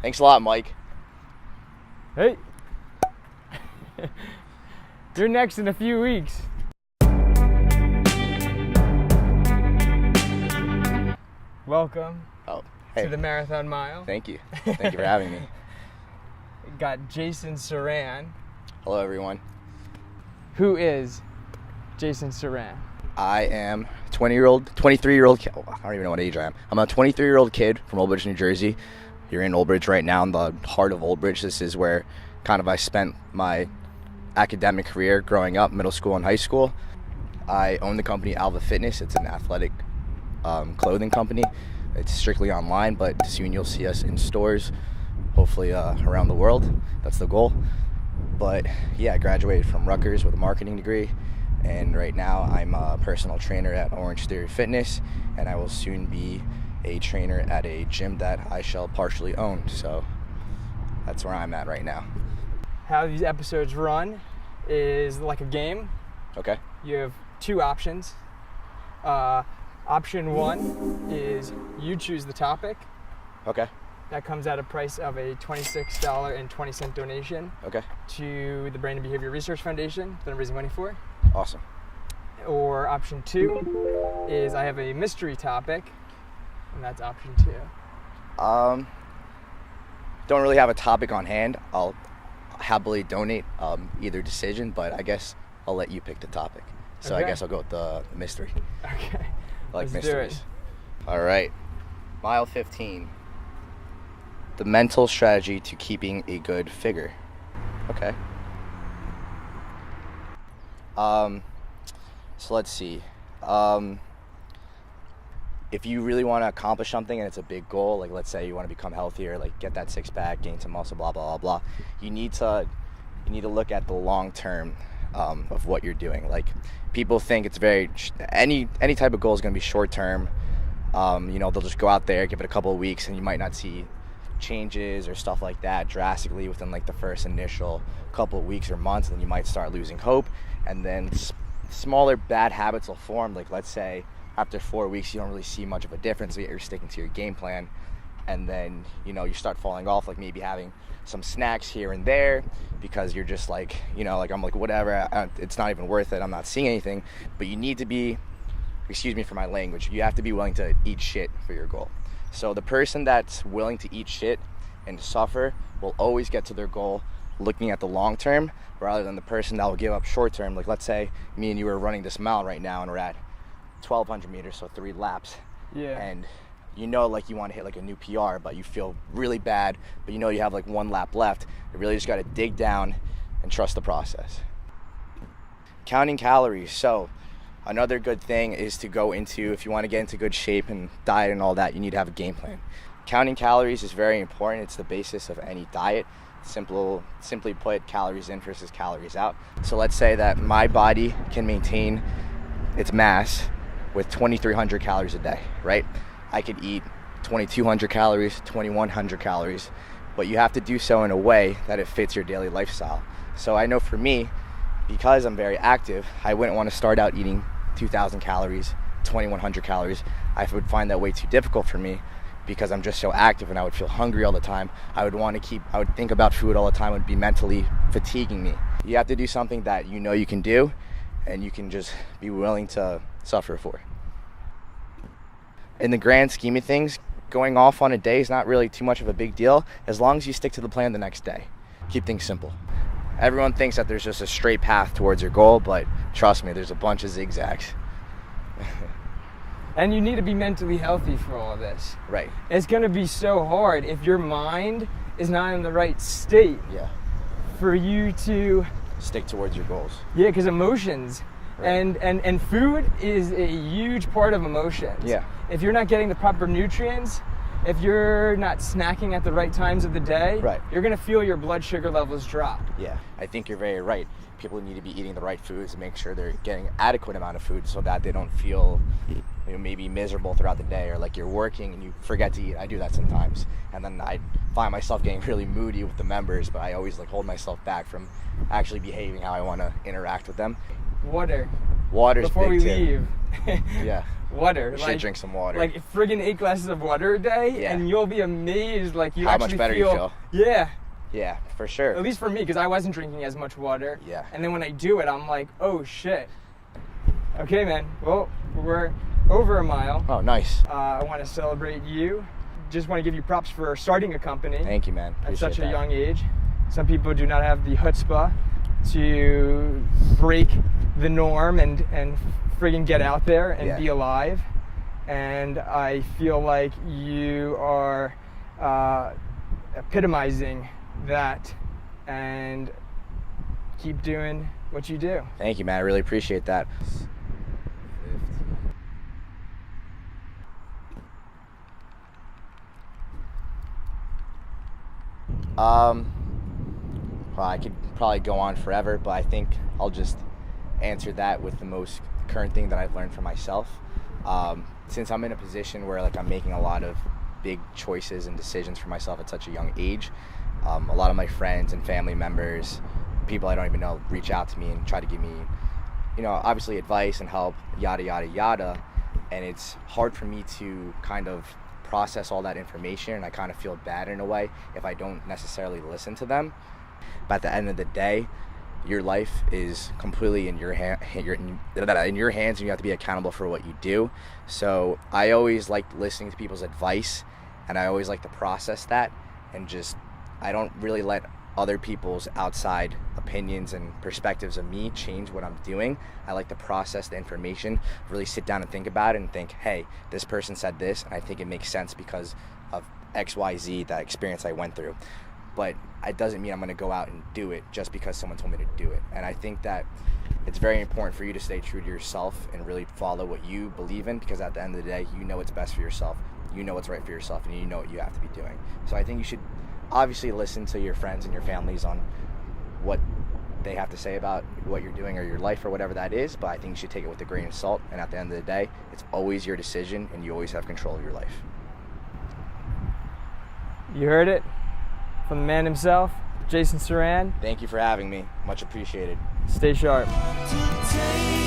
Thanks a lot, Mike. Hey. You're next in a few weeks. Welcome Oh, hey. to the Marathon Mile. Thank you. Thank you for having me. Got Jason Saran. Hello, everyone. Who is Jason Saran? I am 23-year-old kid. I don't even know what age I am. I'm a 23-year-old kid from Old Bridge, New Jersey. You're in Old Bridge right now, in the heart of Old Bridge. This is where kind of I spent my academic career growing up, middle school and high school. I own the company Alva Fitness. It's an athletic clothing company. It's strictly online, but soon you'll see us in stores, hopefully around the world. That's the goal. But yeah, I graduated from Rutgers with a marketing degree, and right now I'm a personal trainer at Orange Theory Fitness, and I will soon be a trainer at a gym that I shall partially own. So that's where I'm at right now. How these episodes run is like a game. Okay. You have two options. Option one is you choose the topic. Okay. That comes at a price of a $26.20 donation Okay. to the Brain and Behavior Research Foundation that I'm raising money for. Awesome. Or option two is I have a mystery topic, and that's option two. Don't really have a topic on hand. I'll happily donate either decision, but I guess I'll let you pick the topic. So Okay. I guess I'll go with the mystery. Okay. I like Let's do mysteries. it. All right. Mile 15. The mental strategy to keeping a good figure. Okay. So let's see. If you really want to accomplish something and it's a big goal, like let's say you want to become healthier, like get that six pack, gain some muscle, blah blah blah blah, you need to look at the long term of what you're doing. Like people think it's very any type of goal is going to be short term. They'll just go out there, give it a couple of weeks, and you might not see changes or stuff like that drastically within like the first initial couple of weeks or months, and then you might start losing hope, and then smaller bad habits will form. Like let's say after 4 weeks you don't really see much of a difference, yet you're sticking to your game plan, and then you start falling off, like maybe having some snacks here and there because you're just like like I'm like whatever, it's not even worth it, I'm not seeing anything. But you need to be, excuse me for my language, you have to be willing to eat shit for your goal. So the person that's willing to eat shit and suffer will always get to their goal looking at the long term, rather than the person that will give up short term. Like let's say me and you are running this mile right now and we're at 1,200 meters, so 3 laps. Yeah. And like you want to hit like a new PR, but you feel really bad, but you have like 1 lap left. You really just got to dig down and trust the process. Counting calories. So another good thing is to go into, if you want to get into good shape and diet and all that, you need to have a game plan. Counting calories is very important. It's the basis of any diet. Simply put, calories in versus calories out. So let's say that my body can maintain its mass with 2,300 calories a day, right? I could eat 2,200 calories, 2,100 calories, but you have to do so in a way that it fits your daily lifestyle. So I know for me, because I'm very active, I wouldn't want to start out eating 2,000 calories, 2,100 calories. I would find that way too difficult for me because I'm just so active and I would feel hungry all the time. I would think about food all the time. It would be mentally fatiguing me. You have to do something that you can do and you can just be willing to suffer for. In the grand scheme of things, going off on a day is not really too much of a big deal as long as you stick to the plan the next day. Keep things simple. Everyone thinks that there's just a straight path towards your goal, but trust me, there's a bunch of zigzags. And you need to be mentally healthy for all of this. Right. It's going to be so hard if your mind is not in the right state. Yeah. For you to stick towards your goals. Yeah, because emotions. Right. And food is a huge part of emotions. Yeah. If you're not getting the proper nutrients, if you're not snacking at the right times of the day, right, you're going to feel your blood sugar levels drop. Yeah, I think you're very right. People need to be eating the right foods and make sure they're getting adequate amount of food so that they don't feel maybe miserable throughout the day, or like you're working and you forget to eat. I do that sometimes. And then I find myself getting really moody with the members, but I always hold myself back from actually behaving how I want to interact with them. Water's Water's before big we too. leave. Yeah. water. You should drink some water. Like friggin' 8 glasses of water a day, Yeah. and you'll be amazed. Like you How actually much better you feel. Yeah. Yeah, for sure. At least for me, because I wasn't drinking as much water. Yeah. And then when I do it, I'm like, oh shit. Okay, man. Well, we're over a mile. Oh, nice. I want to celebrate you. Just want to give you props for starting a company Thank you, man. at Appreciate such a that. young age. Some people do not have the chutzpah to break the norm and friggin' get out there and Yeah. be alive. And I feel like you are epitomizing that, and keep doing what you do. Thank you, man. I really appreciate that. Well, I could probably go on forever, but I think I'll just answer that with the most current thing that I've learned for myself. Since I'm in a position where like I'm making a lot of big choices and decisions for myself at such a young age, a lot of my friends and family members, people I don't even know, reach out to me and try to give me, obviously advice and help, yada, yada, yada. And it's hard for me to kind of process all that information, and I kind of feel bad in a way if I don't necessarily listen to them. But at the end of the day, your life is completely in your hands, and you have to be accountable for what you do. So I always like listening to people's advice, and I always like to process that, and I don't really let other people's outside opinions and perspectives of me change what I'm doing. I like to process the information, really sit down and think about it and think, hey, this person said this, and I think it makes sense because of XYZ, that experience I went through. But it doesn't mean I'm going to go out and do it just because someone told me to do it. And I think that it's very important for you to stay true to yourself and really follow what you believe in, because at the end of the day, you know what's best for yourself, you know what's right for yourself, and you know what you have to be doing. So I think you should obviously listen to your friends and your families on what they have to say about what you're doing or your life or whatever that is, but I think you should take it with a grain of salt, and at the end of the day, it's always your decision and you always have control of your life. You heard it from the man himself, Jason Saran. Thank you for having me. Much appreciated. Stay sharp. To take